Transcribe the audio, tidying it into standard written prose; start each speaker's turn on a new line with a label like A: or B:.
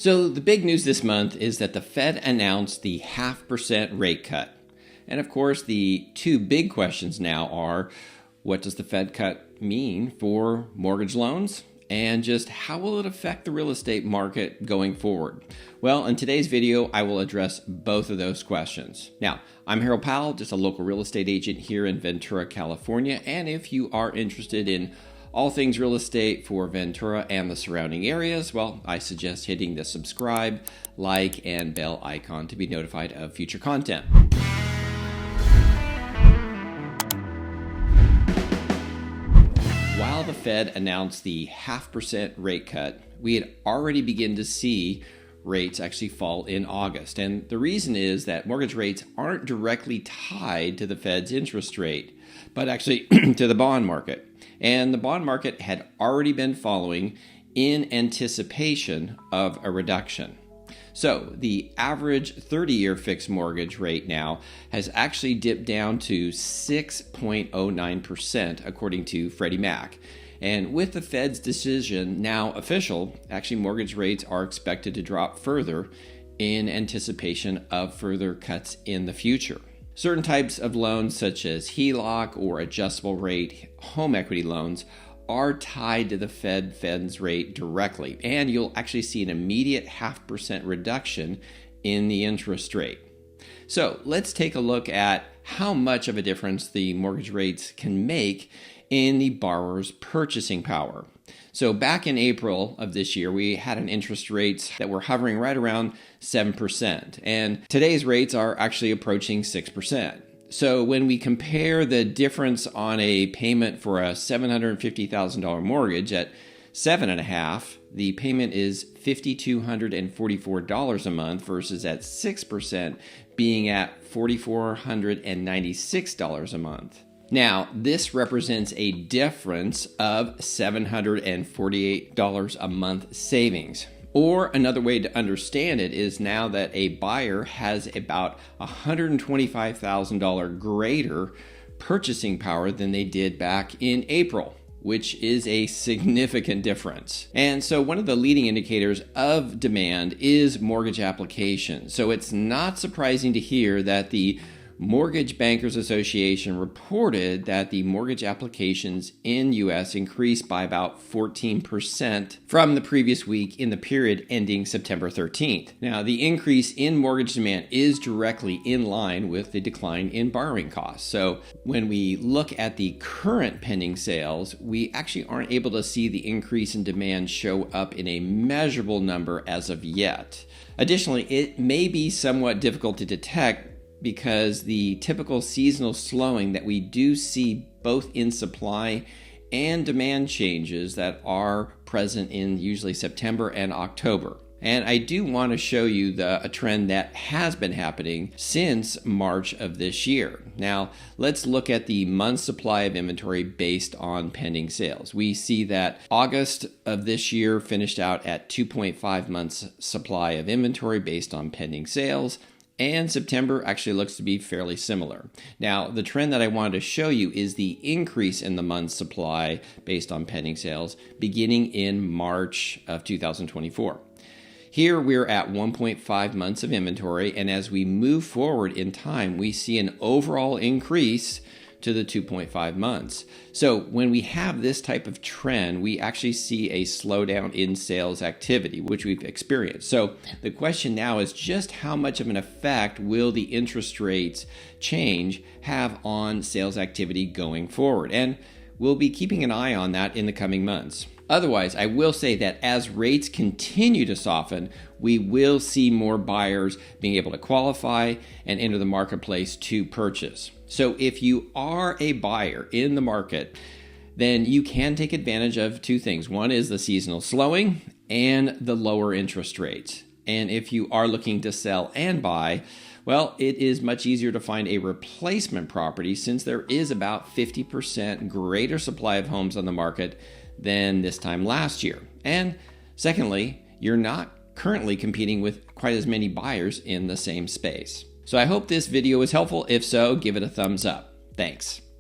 A: So the big news this month is that the Fed announced the 0.5% rate cut. And of course, the two big questions now are, what does the Fed cut mean for mortgage loans? And just how will it affect the real estate market going forward? Well, in today's video, I will address both of those questions. Now, I'm Harold Powell, just a local real estate agent here in Ventura, California. And if you are interested in all things real estate for Ventura and the surrounding areas, well, I suggest hitting the subscribe, like, and bell icon to be notified of future content. While the Fed announced the 0.5% rate cut, we had already begun to see rates actually fall in August. And the reason is that mortgage rates aren't directly tied to the Fed's interest rate, but actually to the bond market. And the bond market had already been following in anticipation of a reduction. So the average 30-year fixed mortgage rate now has actually dipped down to 6.09% according to Freddie Mac. And with the Fed's decision now official, actually mortgage rates are expected to drop further in anticipation of further cuts in the future. Certain types of loans such as HELOC or adjustable rate home equity loans are tied to the Fed's rate directly, and you'll actually see an immediate 0.5% reduction in the interest rate. So let's take a look at how much of a difference the mortgage rates can make in the borrower's purchasing power. So back in April of this year, we had an interest rates that were hovering right around 7%, and today's rates are actually approaching 6%. So when we compare the difference on a payment for a $750,000 mortgage at 7.5%, the payment is $5,244 a month versus at 6% being at $4,496 a month. Now, this represents a difference of $748 a month savings. Or another way to understand it is now that a buyer has about $125,000 greater purchasing power than they did back in April, which is a significant difference. And so one of the leading indicators of demand is mortgage applications. So it's not surprising to hear that the Mortgage Bankers Association reported that the mortgage applications in U.S. increased by about 14% from the previous week in the period ending September 13th. Now, the increase in mortgage demand is directly in line with the decline in borrowing costs. So when we look at the current pending sales, we actually aren't able to see the increase in demand show up in a measurable number as of yet. Additionally, it may be somewhat difficult to detect because the typical seasonal slowing that we do see both in supply and demand changes that are present in usually September and October. And I do want to show you a trend that has been happening since March of this year. Now, let's look at the month supply of inventory based on pending sales. We see that August of this year finished out at 2.5 months supply of inventory based on pending sales. And September actually looks to be fairly similar. Now, the trend that I wanted to show you is the increase in the month's supply based on pending sales beginning in March of 2024. Here we're at 1.5 months of inventory, and as we move forward in time, we see an overall increase to the 2.5 months. So when we have this type of trend, we actually see a slowdown in sales activity, which we've experienced. So the question now is just how much of an effect will the interest rates change have on sales activity going forward? And we'll be keeping an eye on that in the coming months. Otherwise, I will say that as rates continue to soften, we will see more buyers being able to qualify and enter the marketplace to purchase. So if you are a buyer in the market, then you can take advantage of two things. One is the seasonal slowing and the lower interest rates. And if you are looking to sell and buy, well, it is much easier to find a replacement property since there is about 50% greater supply of homes on the market than this time last year. And secondly, you're not currently competing with quite as many buyers in the same space. So I hope this video was helpful. If so, give it a thumbs up. Thanks.